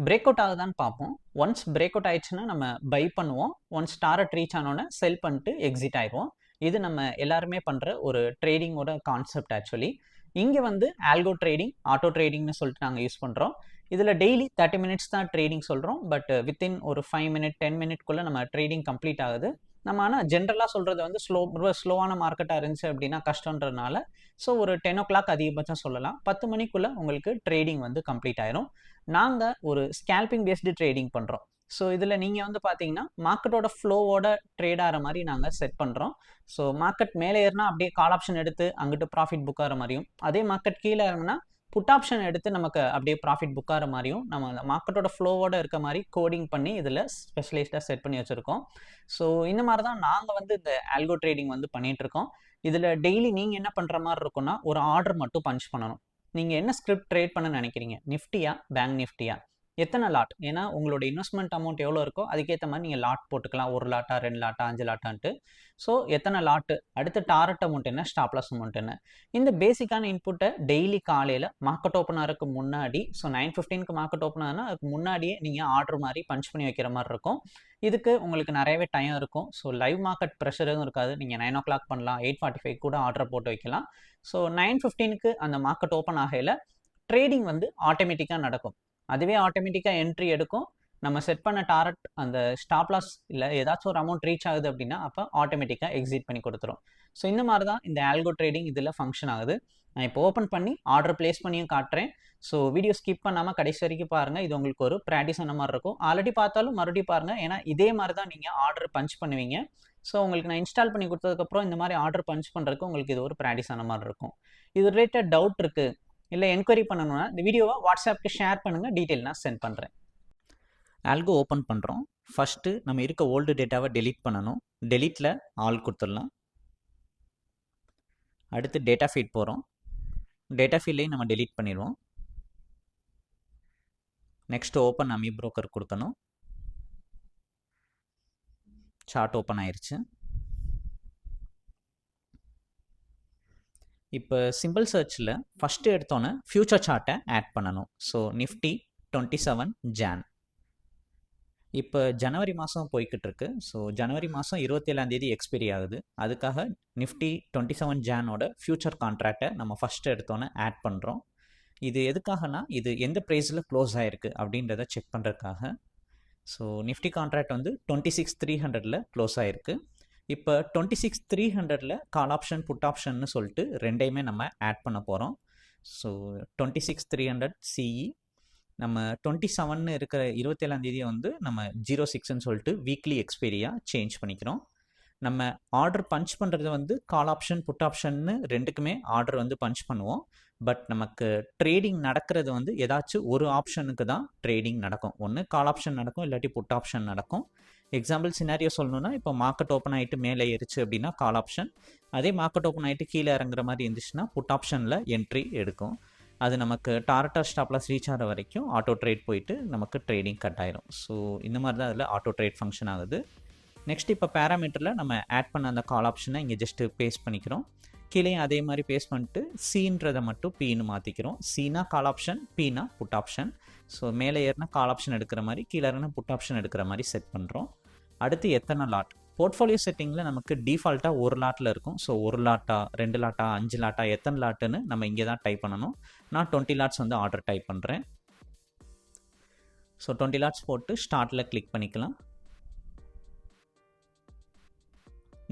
Break out ஆகுதான்னு பார்ப்போம். Once break out ஆயிடுச்சுன்னா நம்ம பை பண்ணுவோம். ஒன்ஸ் டாரட் ரீச் ஆனோன்னே செல் பண்ணிட்டு எக்ஸிட் ஆயிடுவோம். இது நம்ம எல்லாருமே பண்ணுற ஒரு ட்ரேடிங்கோட கான்செப்ட் ஆக்சுவலி. இங்கே வந்து ஆல்கோ ட்ரேடிங், ஆட்டோ ட்ரேடிங்னு சொல்லிட்டு நாங்கள் யூஸ் பண்ணுறோம். இதில் டெய்லி 30 மினிட்ஸ் தான் ட்ரேடிங் சொல்கிறோம். பட் வித்தின் ஒரு 5 மினிட் 10 மினிட்குள்ளே நம்ம ட்ரேடிங் கம்ப்ளீட் ஆகுது. நம்ம ஆனால் ஜென்ரலாக சொல்கிறது வந்து ரொம்ப ஸ்லோவான மார்க்கெட்டாக இருந்துச்சு அப்படின்னா கஷ்டன்றதுனால ஸோ ஒரு 10 o'clock அதிகபட்சம் சொல்லலாம். 10 மணிக்குள்ளே உங்களுக்கு ட்ரேடிங் வந்து கம்ப்ளீட் ஆயிரும். நாங்கள் ஒரு ஸ்கேல்பிங் பேஸ்டு ட்ரேடிங் பண்ணுறோம். ஸோ இதில் நீங்கள் வந்து பார்த்தீங்கன்னா மார்க்கெட்டோட ஃப்ளோவோட ட்ரேட் ஆகிற மாதிரி நாங்கள் செட் பண்ணுறோம். ஸோ மார்க்கெட் மேலே ஏறினா அப்படியே கால் ஆப்ஷன் எடுத்து அங்கிட்டு ப்ராஃபிட் புக் ஆகிற மாதிரியும், அதே மார்க்கெட் கீழே இறங்கினா புட் ஆப்ஷன் எடுத்து நமக்கு அப்படியே ப்ராஃபிட் புக் ஆகிற மாதிரியும் நம்ம அந்த மார்க்கெட்டோட ஃப்ளோவோட இருக்க மாதிரி கோடிங் பண்ணி இதில் ஸ்பெஷலைஸ்டாக செட் பண்ணி வச்சுருக்கோம். ஸோ இந்த மாதிரி தான் நாங்கள் வந்து இந்த ஆல்கோ ட்ரேடிங் வந்து பண்ணிகிட்ருக்கோம். இதில் டெய்லி நீங்கள் என்ன பண்ணுற மாதிரி இருக்குன்னா ஒரு ஆர்டர் மட்டும் பஞ்ச் பண்ணணும். நீங்கள் என்ன ஸ்கிரிப்ட் ட்ரேட் பண்ண நினைக்கிறீங்க? நிஃப்டியா, பேங்க் நிஃப்டியா, எத்தனை லாட்? ஏன்னா உங்களோட இன்வெஸ்ட்மெண்ட் அமௌண்ட் எவ்வளோ இருக்கோ அதுக்கேற்ற மாதிரி நீங்கள் லாட் போட்டுக்கலாம். 1 லாட்டா, 2 லாட்டா, 5 லாட்டான்ட்டு. ஸோ எத்தனை லாட்டு, அடுத்து டாரட் அமௌண்ட் என்ன, ஸ்டாப் லாஸ் அமௌண்ட் என்ன, இந்த பேசிக்கான இன்புட்டை டெய்லி காலையில் மார்க்கெட் ஓப்பன் ஆகிறதுக்கு முன்னாடி, ஸோ 9:15க்கு மார்க்கெட் ஓப்பன் ஆகுதுன்னா அதுக்கு முன்னாடியே நீங்கள் ஆர்டர் மாதிரி பஞ்ச் பண்ணி வைக்கிற மாதிரி இருக்கும். இதுக்கு உங்களுக்கு நிறையவே டைம் இருக்கும். ஸோ லைவ் மார்க்கெட் ப்ரெஷர் எதுவும் இருக்காது. நீங்கள் 9 o'clock பண்ணலாம், 8:45 கூட ஆர்டர் போட்டு வைக்கலாம். ஸோ 9:15க்கு அந்த மார்க்கெட் ஓப்பன் ஆகையில் ட்ரேடிங் வந்து ஆட்டோமேட்டிக்காக நடக்கும். அதுவே ஆட்டோமேட்டிக்காக என்ட்ரி எடுக்கும். நம்ம செட் பண்ண டாரட் அந்த ஸ்டாப் லாஸ் இல்லை ஏதாச்சும் ஒரு அமௌண்ட் ரீச் ஆகுது அப்படின்னா அப்போ ஆட்டோமேட்டிக்காக எக்ஸிட் பண்ணி கொடுத்துரும். ஸோ இந்த மாதிரி தான் இந்த ஆல்கோ ட்ரேடிங் இதில் ஃபங்க்ஷன் ஆகுது. நான் இப்போ ஓப்பன் பண்ணி ஆர்டர் பிளேஸ் பண்ணியும் காட்டுறேன். ஸோ வீடியோ ஸ்கிப் பண்ணாமல் கடைசி வரைக்கும் பாருங்கள். இது உங்களுக்கு ஒரு ப்ராக்டிஸ் ஆன மாதிரி இருக்கும். ஆல்ரெடி பார்த்தாலும் மறுபடியும் பாருங்கள். ஏன்னா இதே மாதிரி தான் நீங்கள் ஆர்டர் பஞ்ச் பண்ணுவீங்க. ஸோ உங்களுக்கு நான் இன்ஸ்டால் பண்ணி கொடுத்ததுக்கப்புறம் இந்த மாதிரி ஆர்டர் பஞ்ச் பண்ணுறதுக்கு உங்களுக்கு இது ஒரு ப்ராக்டிஸ் ஆன மாதிரி இருக்கும். இது ரிலேட்டட் டவுட் இருக்குது இல்லை என்கொயரி பண்ணணும்னா இந்த வீடியோவை வாட்ஸ்அப்புக்கு ஷேர் பண்ணுங்கள், டீட்டெயில் நான் சென்ட் பண்ணுறேன். ஆல்கோ ஓப்பன் பண்ணுறோம். ஃபஸ்ட்டு நம்ம இருக்க ஓல்டு டேட்டாவை டெலீட் பண்ணணும். டெலீட்டில் ஆல் கொடுத்துடலாம். அடுத்து டேட்டா ஃபீட் போகிறோம். டேட்டா ஃபீல்டையும் நம்ம டெலீட் பண்ணிடுவோம். நெக்ஸ்ட் ஓப்பன் அமி ப்ரோக்கர் கொடுக்கணும். சார்ட் ஓப்பன் ஆயிடுச்சு. இப்போ சிம்பிள் சர்ச்சில் ஃபஸ்ட்டு எடுத்தோன்னே ஃப்யூச்சர் சார்ட்டை ஆட் பண்ணணும். So Nifty 27 Jan. இப்போ ஜனவரி மாதம் போய்கிட்டு இருக்கு. ஸோ ஜனவரி மாதம் 27 எக்ஸ்பைரி ஆகுது. அதுக்காக நிஃப்டி 27 Janோட ஃப்யூச்சர் கான்ட்ராக்டை நம்ம ஃபஸ்ட்டு எடுத்தோன்னே ஆட் பண்ணுறோம். இது எதுக்காகனா இது எந்த ப்ரைஸில் க்ளோஸ் ஆகிருக்கு அப்படின்றத செக் பண்ணுறதுக்காக. ஸோ நிஃப்டி கான்ட்ராக்ட் வந்து 26,300ல் க்ளோஸ் ஆகிருக்கு. இப்போ 26,300ல் கால் ஆப்ஷன் புட் ஆப்ஷன்னு சொல்லிட்டு ரெண்டையுமே நம்ம ஆட் பண்ண போகிறோம். ஸோ 26,300 CE நம்ம 27 இருக்கிற 27 வந்து நம்ம 06ன்னு சொல்லிட்டு வீக்லி எக்ஸ்பைரியாக சேஞ்ச் பண்ணிக்கிறோம். நம்ம ஆர்டர் பஞ்ச் பண்ணுறது வந்து கால் ஆப்ஷன் புட் ஆப்ஷன்னு ரெண்டுக்குமே ஆர்டர் வந்து பஞ்ச் பண்ணுவோம். பட் நமக்கு ட்ரேடிங் நடக்கிறது வந்து ஏதாச்சும் ஒரு ஆப்ஷனுக்கு தான் ட்ரேடிங் நடக்கும். ஒன்று கால் ஆப்ஷன் நடக்கும், இல்லாட்டி புட் ஆப்ஷன் நடக்கும். எக்ஸாம்பிள் சினாரியோ சொல்லணும்னா இப்போ மார்க்கெட் ஓப்பன் ஆகிட்டு மேலே ஏறிச்சு அப்படின்னா கால் ஆப்ஷன், அதே மார்க்கெட் ஓப்பன் ஆகிட்டு கீழே இறங்குற மாதிரி இருந்துச்சுன்னா புட் ஆப்ஷனில் என்ட்ரி எடுக்கும். அது நமக்கு டார்கெட் ஸ்டாப் லாஸ் ரீச் ஆகிற வரைக்கும் ஆட்டோ ட்ரேட் போயிட்டு நமக்கு ட்ரேடிங் கட் ஆயிரும். ஸோ இந்த மாதிரி தான் அதில் ஆட்டோ ட்ரேட் ஃபங்க்ஷன் ஆகுது. நெக்ஸ்ட் இப்போ பேராமீட்டரில் நம்ம ஆட் பண்ண அந்த கால் ஆப்ஷனை இங்கே ஜஸ்ட்டு பேஸ்ட் பண்ணிக்கிறோம். கீழே அதே மாதிரி பேஸ்ட் பண்ணிட்டு சீன்றதை மட்டும் பீன்னு மாற்றிக்கிறோம். சீனா கால் ஆப்ஷன், பீனா புட் ஆப்ஷன். ஸோ மேலே ஏறினா கால் ஆப்ஷன் எடுக்கிற மாதிரி, கீழே இறங்கினா புட் ஆப்ஷன் எடுக்கிற மாதிரி செட் பண்ணுறோம். அடுத்து எத்தனை லாட்? போர்ட்ஃபோலியோ செட்டிங்கில் நமக்கு டிஃபால்ட்டாக ஒரு லாட்டில் இருக்கும். ஸோ 1 லாட்டா, 2 லாட்டா, 5 லாட்டா, எத்தனை லாட்டுன்னு நம்ம இங்கே தான் டைப் பண்ணணும். நான் 20 லாட்ஸ் வந்து ஆர்டர் டைப் பண்ணுறேன். ஸோ 20 லாட்ஸ் போட்டு ஸ்டார்ட்டில் கிளிக் பண்ணிக்கலாம்.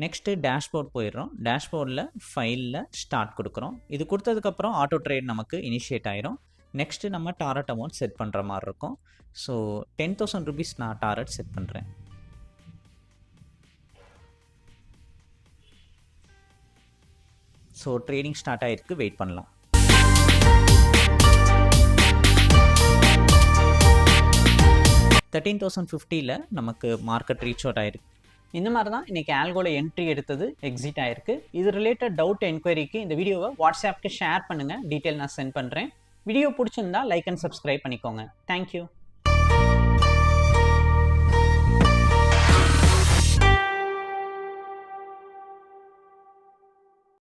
நெக்ஸ்ட்டு டேஷ்போர்ட் போயிடுறோம். டேஷ்போர்டில் ஃபைலில் ஸ்டார்ட் கொடுக்குறோம். இது கொடுத்ததுக்கப்புறம் ஆட்டோ ட்ரேட் நமக்கு இனிஷியேட் ஆயிரும். நெக்ஸ்ட்டு நம்ம டாரட் அமௌண்ட் செட் பண்ணுற மாதிரி இருக்கும். ஸோ 10,000 rupees நான் டாரட் செட் பண்ணுறேன். ஸோ ட்ரேடிங் ஸ்டார்ட் ஆகிருக்கு, வெயிட் பண்ணலாம். $13,050 நமக்கு மார்க்கெட் ரீச் அவுட் ஆகிருக்கு. இந்த மாதிரி தான் இன்றைக்கி ஆல்கோவில் என்ட்ரி எடுத்தது எக்ஸிட் ஆகிருக்கு. இது ரிலேட்டட் டவுட் என்கொயரிக்கு இந்த வீடியோவை வாட்ஸ்அப்புக்கு ஷேர் பண்ணுங்கள், டீட்டெயில் நான் சென்ட் பண்ணுறேன். வீடியோ பிடிச்சிருந்தா லைக் அண்ட் சப்ஸ்கிரைப் பண்ணிக்கோங்க. தேங்க்யூ.